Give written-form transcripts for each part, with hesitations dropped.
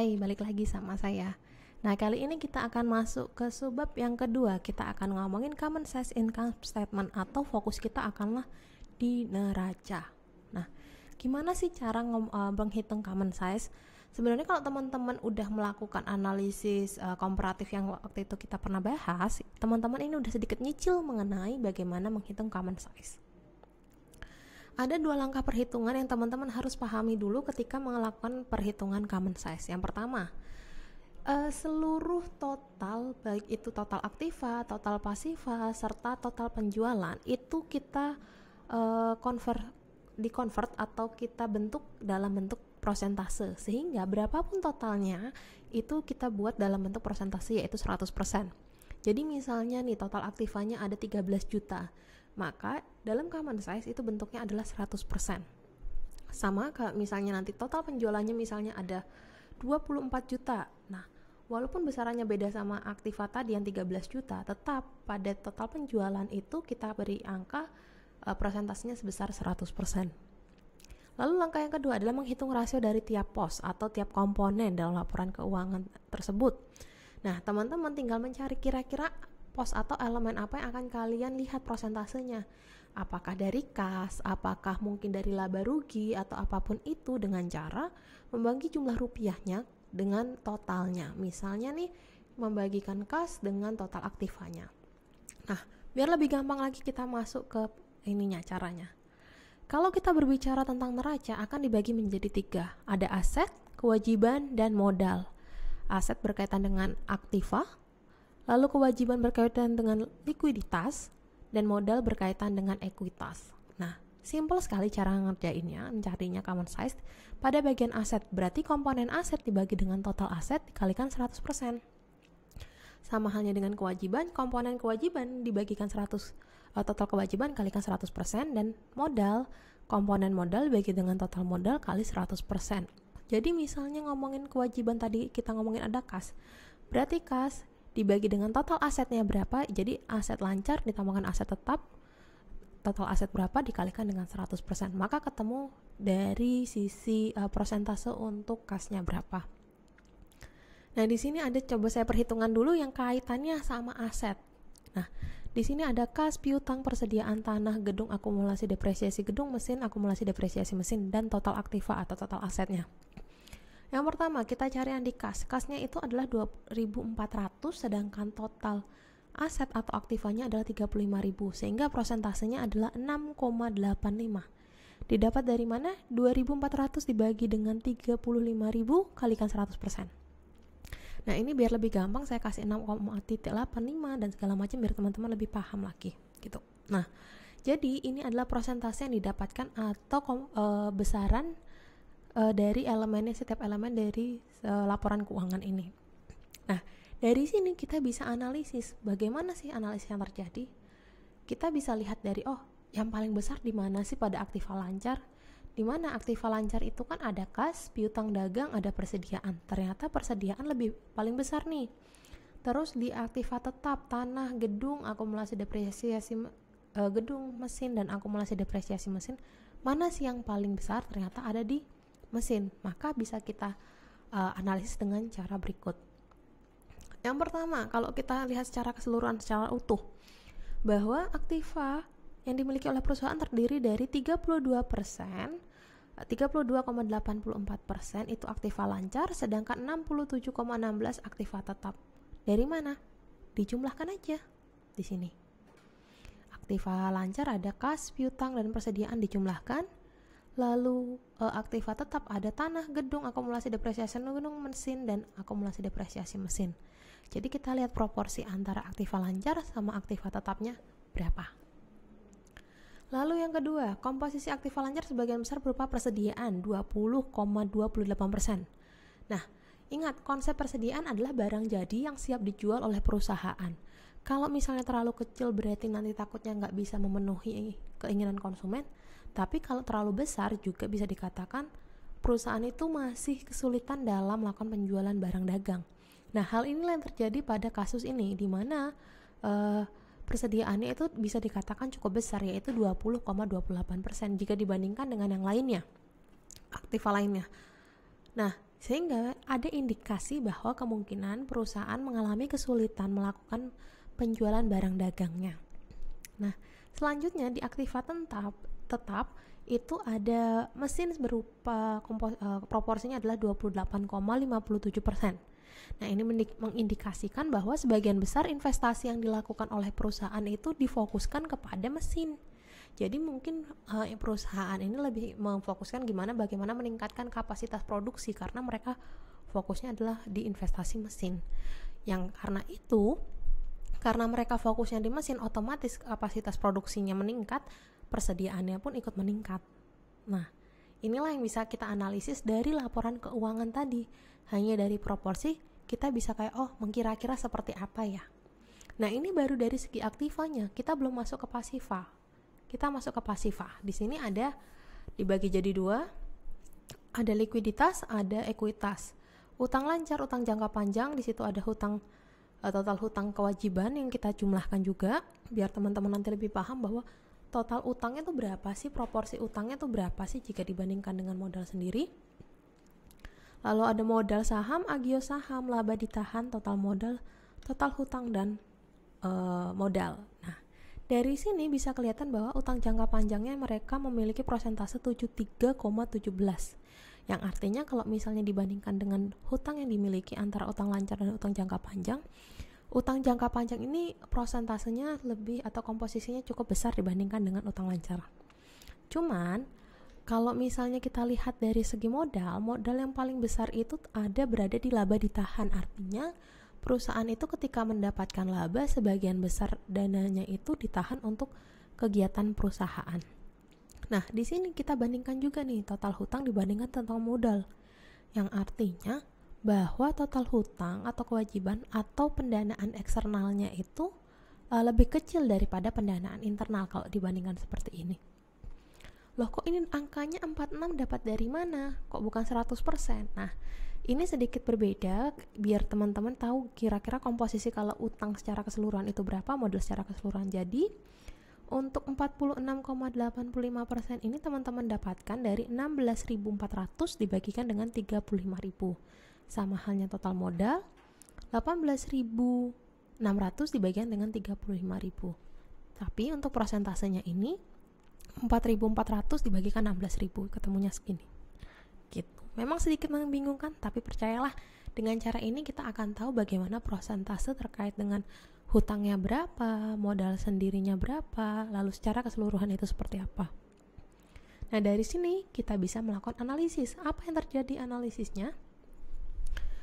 Hai, balik lagi sama saya. Nah, kali ini kita akan masuk ke subbab yang kedua. Kita akan ngomongin common size income statement atau fokus kita akanlah di neraca. Nah, gimana sih cara menghitung common size? Sebenarnya kalau teman-teman udah melakukan analisis komparatif yang waktu itu kita pernah bahas, teman-teman ini udah sedikit nyicil mengenai bagaimana menghitung common size. Ada dua langkah perhitungan yang teman-teman harus pahami dulu ketika melakukan perhitungan common size. Yang pertama, seluruh total, baik itu total aktiva, total pasiva, serta total penjualan, itu kita di-convert atau kita bentuk dalam bentuk prosentase. Sehingga berapapun totalnya, itu kita buat dalam bentuk prosentase, yaitu 100%. Jadi misalnya nih total aktivanya ada 13 juta, maka dalam common size itu bentuknya adalah 100%. Sama kalau misalnya nanti total penjualannya misalnya ada 24 juta. Nah, walaupun besarannya beda sama aktiva tadi yang 13 juta, tetap pada total penjualan itu kita beri angka persentasenya sebesar 100%. Lalu langkah yang kedua adalah menghitung rasio dari tiap pos atau tiap komponen dalam laporan keuangan tersebut. Nah, teman-teman tinggal mencari kira-kira pos atau elemen apa yang akan kalian lihat prosentasenya. Apakah dari kas, apakah mungkin dari laba rugi, atau apapun itu dengan cara membagi jumlah rupiahnya dengan totalnya. Misalnya nih, membagikan kas dengan total aktivanya. Nah, biar lebih gampang lagi kita masuk ke caranya. Kalau kita berbicara tentang neraca akan dibagi menjadi 3. Ada aset, kewajiban, dan modal. Aset berkaitan dengan aktiva, lalu kewajiban berkaitan dengan likuiditas, dan modal berkaitan dengan ekuitas. Nah, simple sekali cara ngerjainnya, mencarinya common size. Pada bagian aset, berarti komponen aset dibagi dengan total aset dikalikan 100%. Sama halnya dengan kewajiban, komponen kewajiban dibagikan total kewajiban kalikan 100%, dan modal, komponen modal dibagi dengan total modal kali 100%. Jadi misalnya ngomongin kewajiban tadi kita ngomongin ada kas, berarti kas dibagi dengan total asetnya berapa, jadi aset lancar ditambahkan aset tetap, total aset berapa dikalikan dengan 100%, maka ketemu dari sisi persentase untuk kasnya berapa. Nah, di sini ada coba saya perhitungan dulu yang kaitannya sama aset. Nah, di sini ada kas, piutang, persediaan tanah, gedung, akumulasi depresiasi gedung, mesin, akumulasi depresiasi mesin, dan total aktiva atau total asetnya. Yang pertama, kita cari yang di kas. Kasnya itu adalah 2.400, sedangkan total aset atau aktivanya adalah 35.000, sehingga prosentasenya adalah 6,85. Didapat dari mana? 2.400 dibagi dengan 35.000 kalikan 100%. Nah, ini biar lebih gampang saya kasih 6,85 dan segala macam biar teman-teman lebih paham lagi gitu. Nah, jadi ini adalah persentase yang didapatkan atau besaran dari elemennya, setiap elemen dari laporan keuangan ini. Nah, dari sini kita bisa analisis bagaimana sih analisis yang terjadi. Kita bisa lihat dari yang paling besar di mana sih pada aktiva lancar. Di mana aktiva lancar itu kan ada kas, piutang dagang, ada persediaan. Ternyata persediaan paling besar nih. Terus di aktiva tetap tanah, gedung, akumulasi depresiasi gedung, mesin, dan akumulasi depresiasi mesin, mana sih yang paling besar? Ternyata ada di mesin. Maka bisa kita analisis dengan cara berikut. Yang pertama, kalau kita lihat secara keseluruhan, secara utuh, bahwa aktiva yang dimiliki oleh perusahaan terdiri dari 32,84% itu aktiva lancar, sedangkan 67,16 aktiva tetap. Dari mana? Dijumlahkan aja di sini. Aktiva lancar ada kas, piutang, dan persediaan dijumlahkan. Lalu aktiva tetap ada tanah, gedung, akumulasi depresiasi gedung, mesin, dan akumulasi depresiasi mesin. Jadi kita lihat proporsi antara aktiva lancar sama aktiva tetapnya berapa. Lalu yang kedua, komposisi aktiva lancar sebagian besar berupa persediaan 20,28%. Nah, ingat konsep persediaan adalah barang jadi yang siap dijual oleh perusahaan. Kalau misalnya terlalu kecil berarti nanti takutnya nggak bisa memenuhi keinginan konsumen. Tapi kalau terlalu besar juga bisa dikatakan perusahaan itu masih kesulitan dalam melakukan penjualan barang dagang. Nah, hal inilah yang terjadi pada kasus ini, di mana persediaannya itu bisa dikatakan cukup besar, yaitu 20,28% jika dibandingkan dengan yang lainnya, aktiva lainnya. Nah, Sehingga ada indikasi bahwa kemungkinan perusahaan mengalami kesulitan melakukan penjualan barang dagangnya. Nah, selanjutnya di aktiva tetap itu ada mesin berupa proporsinya adalah 28,57%. Nah, ini mengindikasikan bahwa sebagian besar investasi yang dilakukan oleh perusahaan itu difokuskan kepada mesin. Jadi mungkin perusahaan ini lebih memfokuskan bagaimana meningkatkan kapasitas produksi karena mereka fokusnya adalah di investasi mesin. Yang karena mereka fokusnya di mesin, otomatis kapasitas produksinya meningkat, persediaannya pun ikut meningkat. Nah, inilah yang bisa kita analisis dari laporan keuangan tadi. Hanya dari proporsi kita bisa kayak mengkira-kira seperti apa ya. Nah, ini baru dari segi aktivanya, kita belum masuk ke pasifa. Kita masuk ke pasifa. Di sini ada dibagi jadi dua. Ada likuiditas, ada ekuitas. Utang lancar, utang jangka panjang, di situ ada total hutang kewajiban yang kita jumlahkan juga biar teman-teman nanti lebih paham bahwa total utangnya itu berapa sih, proporsi utangnya itu berapa sih jika dibandingkan dengan modal sendiri. Lalu ada modal saham, agio saham, laba ditahan, total modal, total hutang dan modal. Nah, dari sini bisa kelihatan bahwa utang jangka panjangnya mereka memiliki persentase 73,17, yang artinya kalau misalnya dibandingkan dengan hutang yang dimiliki antara utang lancar dan utang jangka panjang, utang jangka panjang ini prosentasenya lebih atau komposisinya cukup besar dibandingkan dengan utang lancar. Cuman kalau misalnya kita lihat dari segi modal yang paling besar itu berada di laba ditahan. Artinya perusahaan itu ketika mendapatkan laba, sebagian besar dananya itu ditahan untuk kegiatan perusahaan. Nah, di sini kita bandingkan juga nih total hutang dibandingkan total modal. Yang artinya bahwa total hutang atau kewajiban atau pendanaan eksternalnya itu lebih kecil daripada pendanaan internal kalau dibandingkan seperti ini. Loh, kok ini angkanya 46 dapat dari mana? Kok bukan 100%? Nah, ini sedikit berbeda biar teman-teman tahu kira-kira komposisi kalau utang secara keseluruhan itu berapa, modal secara keseluruhan. Jadi, untuk 46,85% ini teman-teman dapatkan dari 16.400 dibagikan dengan 35.000. Sama halnya total modal 18.600 dibagikan dengan 35.000. Tapi untuk persentasenya ini 4.400 dibagikan 16.000, ketemunya segini. Gitu. Memang sedikit membingungkan, tapi percayalah dengan cara ini kita akan tahu bagaimana persentase terkait dengan hutangnya berapa, modal sendirinya berapa, lalu secara keseluruhan itu seperti apa. Nah, dari sini kita bisa melakukan analisis. Apa yang terjadi analisisnya?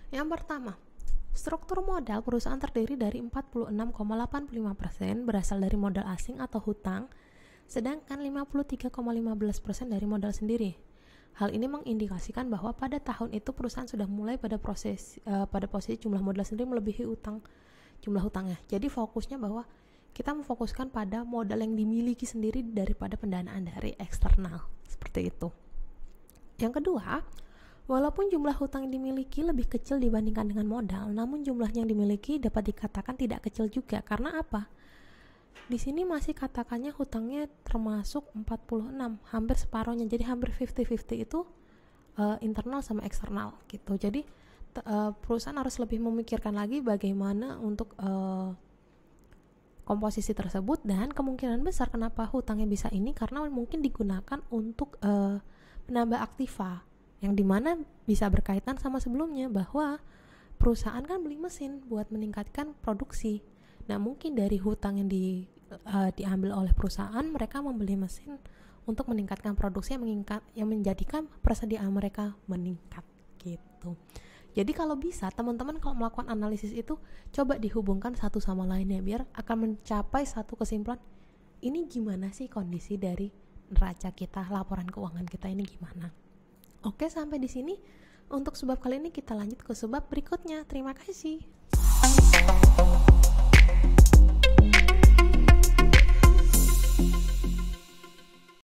Yang pertama, struktur modal perusahaan terdiri dari 46,85% berasal dari modal asing atau hutang, sedangkan 53,15% dari modal sendiri. Hal ini mengindikasikan bahwa pada tahun itu perusahaan sudah mulai pada posisi jumlah modal sendiri melebihi jumlah hutangnya. Jadi fokusnya bahwa kita memfokuskan pada modal yang dimiliki sendiri daripada pendanaan dari eksternal. Seperti itu. Yang kedua, walaupun jumlah hutang yang dimiliki lebih kecil dibandingkan dengan modal, namun jumlahnya yang dimiliki dapat dikatakan tidak kecil juga. Karena apa? Di sini masih katakannya hutangnya termasuk 46, hampir separohnya. Jadi hampir 50-50 itu internal sama eksternal gitu. Jadi perusahaan harus lebih memikirkan lagi bagaimana untuk komposisi tersebut, dan kemungkinan besar kenapa hutangnya bisa ini karena mungkin digunakan untuk menambah aktiva, yang dimana bisa berkaitan sama sebelumnya bahwa perusahaan kan beli mesin buat meningkatkan produksi. Nah, mungkin dari hutang yang diambil oleh perusahaan, mereka membeli mesin untuk meningkatkan produksi yang menjadikan persediaan mereka meningkat gitu. Jadi kalau bisa, teman-teman kalau melakukan analisis itu coba dihubungkan satu sama lainnya biar akan mencapai satu kesimpulan. Ini gimana sih kondisi dari neraca kita, laporan keuangan kita ini gimana? Oke, sampai di sini untuk sebab kali ini, kita lanjut ke sebab berikutnya. Terima kasih.